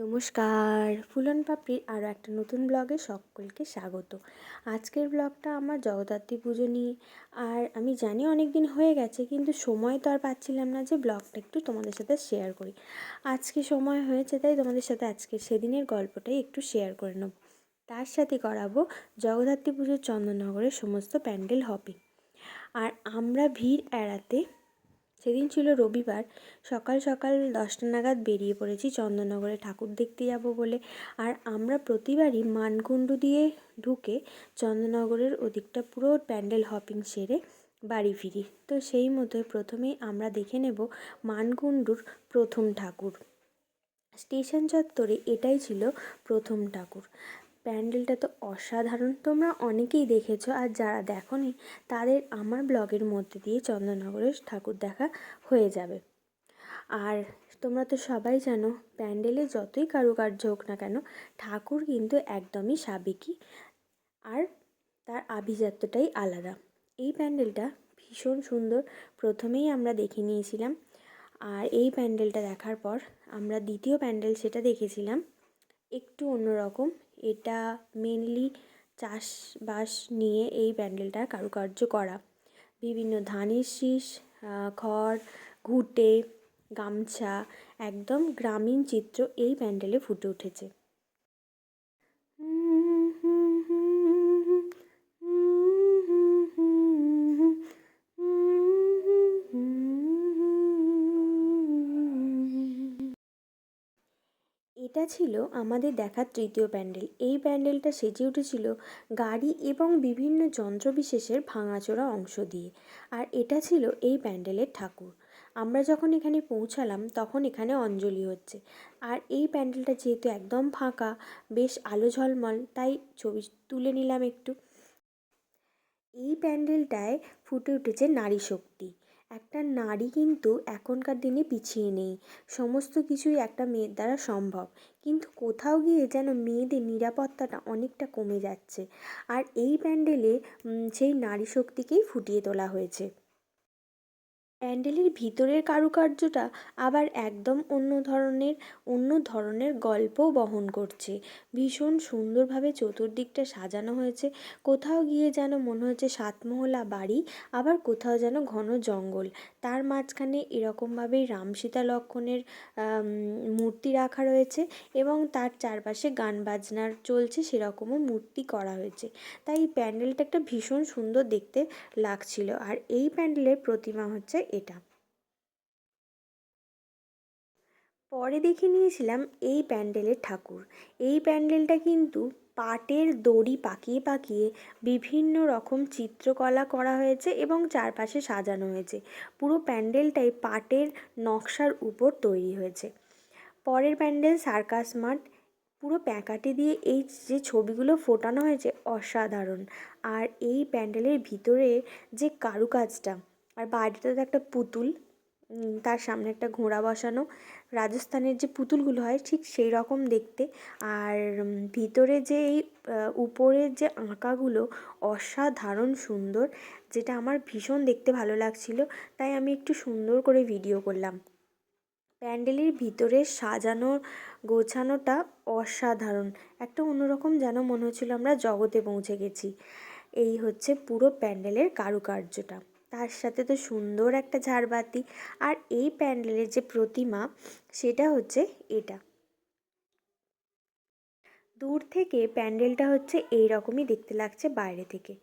নমস্কার, ফুলন পাপড়ির আরও একটা নতুন ব্লগে সকলকে স্বাগত। আজকের ব্লগটা আমার জগদ্ধাত্রী পুজো নিয়ে। আর আমি জানি অনেক দিন হয়ে গেছে, কিন্তু সময় তো আর পাচ্ছিলাম না যে ব্লগটা একটু তোমাদের সাথে শেয়ার করি। আজকে সময় হয়েছে, তাই তোমাদের সাথে আজকে সেদিনের গল্পটাই একটু শেয়ার করে নেব। তার সাথে করাবো জগদ্ধাত্রী পুজোর চন্দননগরের সমস্ত প্যান্ডেল হপিং। আর আমরা ভিড় এড়াতে, সেদিন ছিল রবিবার, সকাল সকাল 10টা নাগাদ বেরিয়ে পড়েছি চন্দননগরে ঠাকুর দেখতে যাব বলে। আর আমরা প্রতিবারই মানকুণ্ডু দিয়ে ঢুকে চন্দননগরের ওদিকটা পুরো প্যান্ডেল হপিং সেরে বাড়ি ফিরি। তো সেই মতোই প্রথমেই আমরা দেখে নেব মানকুণ্ডুর প্রথম ঠাকুর। স্টেশন চত্বরে এটাই ছিল প্রথম ঠাকুর। প্যান্ডেলটা তো অসাধারণ, তোমরা অনেকেই দেখেছো, আর যারা দেখোনি তাদের আমার ব্লগের মধ্যে দিয়ে চন্দননগরের ঠাকুর দেখা হয়ে যাবে। আর তোমরা তো সবাই জানো, প্যান্ডেলে যতই কারুকার্য হোক না কেন, ঠাকুর কিন্তু একদমই সাবেকি, আর তার আভিজাত্যটাই আলাদা। এই প্যান্ডেলটা ভীষণ সুন্দর, প্রথমেই আমরা দেখে নিয়েছিলাম। আর এই প্যান্ডেলটা দেখার পর আমরা দ্বিতীয় প্যান্ডেল সেটা দেখেছিলাম, একটু অন্যরকম। এটা মেনলি চাষবাস নিয়ে এই প্যান্ডেলটার কারুকার্য করা। বিভিন্ন ধানের শীষ, খড়, ঘুঁটে, গামছা, একদম গ্রামীণ চিত্র এই প্যান্ডেলে ফুটে উঠেছে। এটা ছিল আমাদের দেখার তৃতীয় প্যান্ডেল। এই প্যান্ডেলটা সেজে উঠেছিল গাড়ি এবং বিভিন্ন যন্ত্রবিশেষের ভাঙাচোরা অংশ দিয়ে। আর এটা ছিল এই প্যান্ডেলের ঠাকুর। আমরা যখন এখানে পৌঁছালাম তখন এখানে অঞ্জলি হচ্ছে। আর এই প্যান্ডেলটা যেহেতু একদম ফাঁকা, বেশ আলো ঝলমল, তাই ছবি তুলে নিলাম একটু। এই প্যান্ডেলটায় ফুটে উঠেছে নারী শক্তি। একটা নারী কিন্তু এখনকার দিনে পিছিয়ে নেই, সমস্ত কিছুই একটা মেয়ের দ্বারা সম্ভব। কিন্তু কোথাও গিয়ে যেন মেয়েদের নিরাপত্তাটা অনেকটা কমে যাচ্ছে। আর এই প্যান্ডেলে সেই নারী শক্তিকেই ফুটিয়ে তোলা হয়েছে। প্যান্ডেলের ভিতরের কারুকার্যটা আবার একদম অন্য ধরনের গল্পও বহন করছে। ভীষণ সুন্দরভাবে চতুর্দিকটা সাজানো হয়েছে। কোথাও গিয়ে যেন মনে হচ্ছে সাতমহলা বাড়ি, আবার কোথাও যেন ঘন জঙ্গল। তার মাঝখানে এরকমভাবেই রাম সীতা লক্ষ্মণের মূর্তি রাখা রয়েছে, এবং তার চারপাশে গান বাজনার চলছে সেরকমও মূর্তি করা হয়েছে। তাই প্যান্ডেলটা একটা ভীষণ সুন্দর দেখতে লাগছিল। আর এই প্যান্ডেলের প্রতিমা হচ্ছে এটা। পরে দেখে নিয়েছিলাম এই প্যান্ডেলের ঠাকুর। এই প্যান্ডেলটা কিন্তু পাটের দড়ি পাকিয়ে পাকিয়ে বিভিন্ন রকম চিত্রকলা করা হয়েছে এবং চারপাশে সাজানো হয়েছে। পুরো প্যান্ডেলটাই পাটের নকশার উপর তৈরি হয়েছে। পরের প্যান্ডেল সার্কাস মাঠ। পুরো প্যাঁকাটি দিয়ে এই যে ছবিগুলো ফোটানো হয়েছে অসাধারণ। আর এই প্যান্ডেলের ভিতরে যে কারুকাজটা, আর বাইরেটা তো একটা পুতুল, তার সামনে একটা ঘোড়া বসানো, রাজস্থানের যে পুতুলগুলো হয় ঠিক সেই রকম দেখতে। আর ভিতরে যে এই উপরের যে আঁকাগুলো অসাধারণ সুন্দর, যেটা আমার ভীষণ দেখতে ভালো লাগছিল, তাই আমি একটু সুন্দর করে ভিডিও করলাম। প্যান্ডেলের ভিতরে সাজানো গোছানোটা অসাধারণ, একটা অন্যরকম যেন মনে হচ্ছিল আমরা জগতে পৌঁছে গেছি। এই হচ্ছে পুরো প্যান্ডেলের কারুকার্যটা। তার সাথে তো সুন্দর একটা ঝাড়বাতি। আর এই প্যান্ডেলের যে প্রতিমা, সেটা হচ্ছে এটা। দূর থেকে প্যান্ডেলটা হচ্ছে এই রকমই দেখতে লাগছে বাইরে থেকে।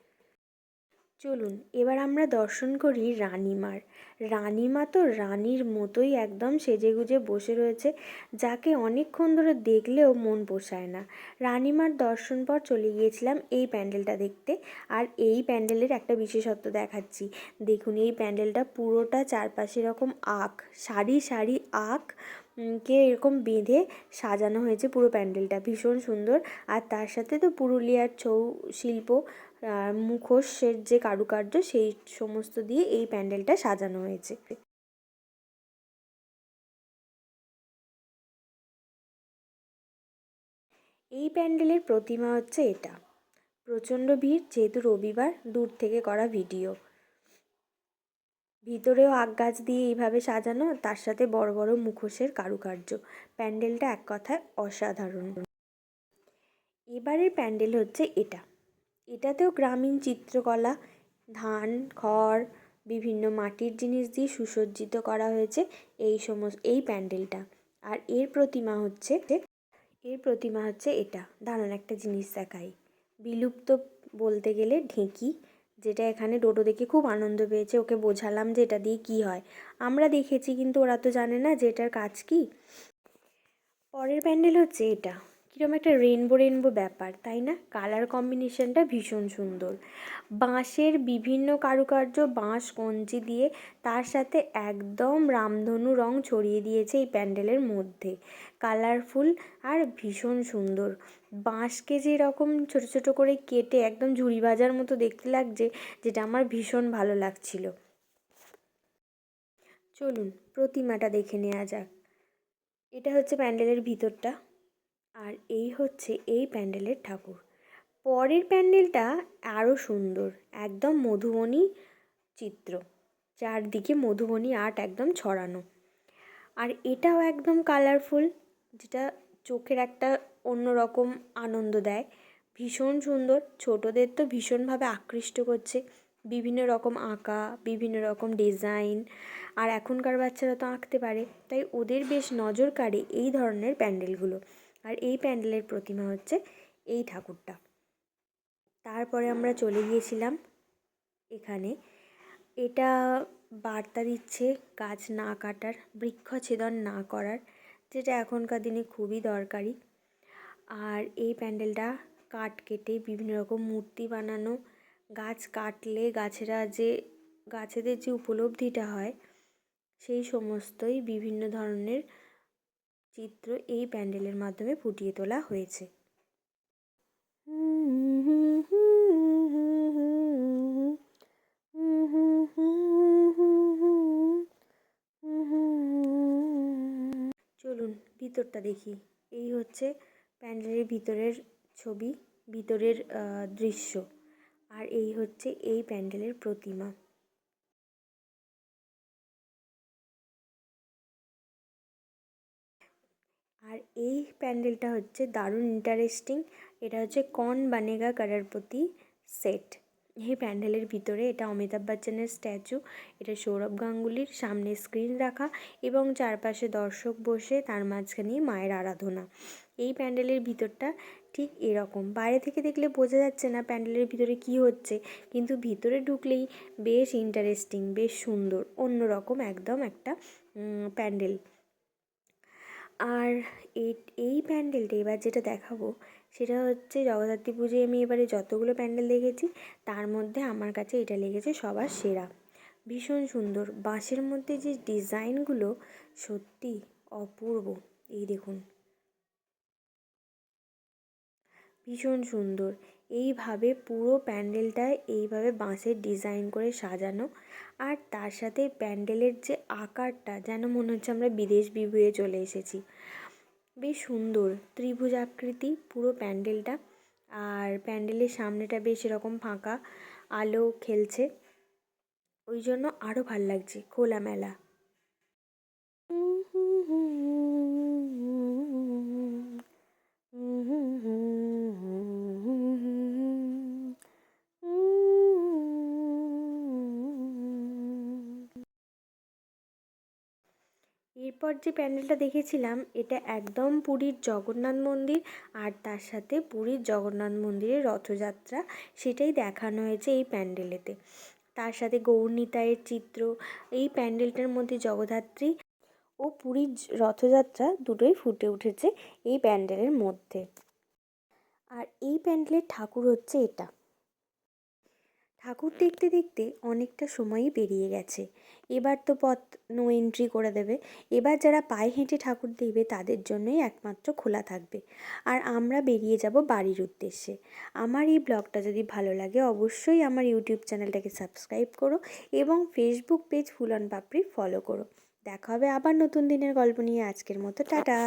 চলুন এবার আমরা দর্শন করি রানীমার। রানীমা তো রানীর মতোই একদম সেজেগুজে বসে রয়েছে, যাকে অনেকক্ষণ ধরে দেখলেও মন পোষায় না। রানীমার দর্শন পর চলে গিয়েছিলাম এই প্যান্ডেলটা দেখতে। আর এই প্যান্ডেলের একটা বিশেষত্ব দেখাচ্ছি। দেখুন এই প্যান্ডেলটা পুরোটা চারপাশে এরকম সারি সারি কে এরকম বেঁধে সাজানো হয়েছে। পুরো প্যান্ডেলটা ভীষণ সুন্দর। আর তার সাথে তো পুরুলিয়ার ছৌ শিল্প, মুখোশের যে কারুকার্য, সেই সমস্ত দিয়ে এই প্যান্ডেলটা সাজানো হয়েছে। এই প্যান্ডেলের প্রতিমা হচ্ছে এটা। প্রচণ্ড ভিড়, যেহেতু রবিবার, দূর থেকে করা ভিডিও। ভিতরেও আক গাছ দিয়ে এইভাবে সাজানো, তার সাথে বড় বড় মুখোশের কারুকার্য। প্যান্ডেলটা এক কথায় অসাধারণ। এবারের প্যান্ডেল হচ্ছে এটা। এটাতেও গ্রামীণ চিত্রকলা, ধান, খড়, বিভিন্ন মাটির জিনিস দিয়ে সুসজ্জিত করা হয়েছে এই প্যান্ডেলটা। আর এর প্রতিমা হচ্ছে এটা। দাঁড়ান একটা জিনিস দেখাই। বিলুপ্ত বলতে গেলে ঢেঁকি, যেটা এখানে ডোডো দেখে খুব আনন্দ পেয়েছে। ওকে বোঝালাম যে এটা দিয়ে কী হয়। আমরা দেখেছি কিন্তু ওরা তো জানে না যে এটার কাজ কী। পরের প্যান্ডেল হচ্ছে এটা। কীরকম একটা রেনবো রেনবো ব্যাপার, তাই না? কালার কম্বিনেশনটা ভীষণ সুন্দর। বাঁশের বিভিন্ন কারুকার্য, বাঁশ কঞ্চি দিয়ে তার সাথে একদম রামধনু রং ছড়িয়ে দিয়েছে এই প্যান্ডেলের মধ্যে। কালারফুল আর ভীষণ সুন্দর। বাঁশকে যেরকম ছোটো ছোটো করে কেটে একদম ঝুড়ি ভাজার মতো দেখতে লাগছে, যেটা আমার ভীষণ ভালো লাগছিল। চলুন প্রতিমাটা দেখে নেওয়া যাক। এটা হচ্ছে প্যান্ডেলের ভিতরটা, আর এই হচ্ছে এই প্যান্ডেলের ঠাকুর। পরের প্যান্ডেলটা আরও সুন্দর, একদম মধুবনী চিত্র, চারদিকে মধুবনী আর্ট একদম ছড়ানো। আর এটাও একদম কালারফুল, যেটা চোখের একটা অন্যরকম আনন্দ দেয়। ভীষণ সুন্দর, ছোটদের তো ভীষণভাবে আকৃষ্ট করছে। বিভিন্ন রকম আঁকা, বিভিন্ন রকম ডিজাইন, আর এখনকার বাচ্চারা তো আঁকতে পারে, তাই ওদের বেশ নজর কাড়ে এই ধরনের প্যান্ডেলগুলো। আর এই প্যান্ডেলের প্রতিমা হচ্ছে এই ঠাকুরটা। তারপরে আমরা চলে গিয়েছিলাম এখানে। এটা বার্তা দিচ্ছে গাছ না কাটার, বৃক্ষছেদন না করার, যেটা এখনকার দিনে খুবই দরকারি। আর এই প্যান্ডেলটা কাঠ কেটে বিভিন্ন রকম মূর্তি বানানো। গাছ কাটলে গাছেদের যে উপলব্ধিটা হয়, সেই সমস্তই বিভিন্ন ধরনের চিত্র এই প্যান্ডেলের মাধ্যমে ফুটিয়ে তোলা হয়েছে। চলুন ভিতরটা দেখি। এই হচ্ছে প্যান্ডেলের ভিতরের ছবি, ভিতরের দৃশ্য। আর এই হচ্ছে এই প্যান্ডেলের প্রতিমা। আর এই প্যান্ডেলটা হচ্ছে দারুণ ইন্টারেস্টিং। এটা হচ্ছে কৌন বানেগা করোড়পতি সেট। এই প্যান্ডেলের ভিতরে এটা অমিতাভ বচ্চনের স্ট্যাচু, এটা সৌরভ গাঙ্গুলির, সামনে স্ক্রিন রাখা এবং চারপাশে দর্শক বসে, তার মাঝখানে মায়ের আরাধনা। এই প্যান্ডেলের ভিতরটা ঠিক এরকম। বাইরে থেকে দেখলে বোঝা যাচ্ছে না প্যান্ডেলের ভিতরে কী হচ্ছে, কিন্তু ভিতরে ঢুকলেই বেশ ইন্টারেস্টিং, বেশ সুন্দর, অন্যরকম একদম একটা প্যান্ডেল। আর এই প্যান্ডেলটা এবার যেটা দেখাবো সেটা হচ্ছে জগদ্ধাত্রী পুজোয় আমি এবারে যতগুলো প্যান্ডেল দেখেছি তার মধ্যে আমার কাছে এটা লেগেছে সবার সেরা। ভীষণ সুন্দর, বাঁশের মধ্যে যে ডিজাইনগুলো সত্যি অপূর্ব। এই দেখুন, ভীষণ সুন্দর। এইভাবে পুরো প্যান্ডেলটায় এইভাবে বাঁশের ডিজাইন করে সাজানো, আর তার সাথে প্যান্ডেলের যে আকারটা যেন মনে হচ্ছে আমরা বিদেশ বিভুঁয়ে চলে এসেছি। বেশ সুন্দর ত্রিভুজ আকৃতি পুরো প্যান্ডেলটা। আর প্যান্ডেলের সামনেটা বেশ এরকম ফাঁকা, আলো খেলছে, ওই জন্য আরও ভাল লাগছে, খোলামেলা। এরপর যে প্যান্ডেলটা দেখেছিলাম এটা একদম পুরীর জগন্নাথ মন্দির, আর তার সাথে পুরীর জগন্নাথ মন্দিরের রথযাত্রা, সেটাই দেখানো হয়েছে এই প্যান্ডেলেতে। তার সাথে গৌরনিতাইয়ের চিত্র। এই প্যান্ডেলটার মধ্যে জগদ্ধাত্রী ও পুরীর রথযাত্রা দুটোই ফুটে উঠেছে এই প্যান্ডেলের মধ্যে। আর এই প্যান্ডেলের ঠাকুর হচ্ছে এটা। ঠাকুর দেখতে দেখতে অনেকটা সময়ই পেরিয়ে গেছে। এবার তো পথ নো এন্ট্রি করে দেবে। এবার যারা পায়ে হেঁটে ঠাকুর দেখবে তাদের জন্যই একমাত্র খোলা থাকবে। আর আমরা বেরিয়ে যাব বাড়ির উদ্দেশ্যে। আমার এই ব্লগটা যদি ভালো লাগে অবশ্যই আমার ইউটিউব চ্যানেলটাকে সাবস্ক্রাইব করো এবং Facebook page full on Papri follow করো। দেখা হবে আবার নতুন দিনের গল্প নিয়ে। আজকের মতো টাটা।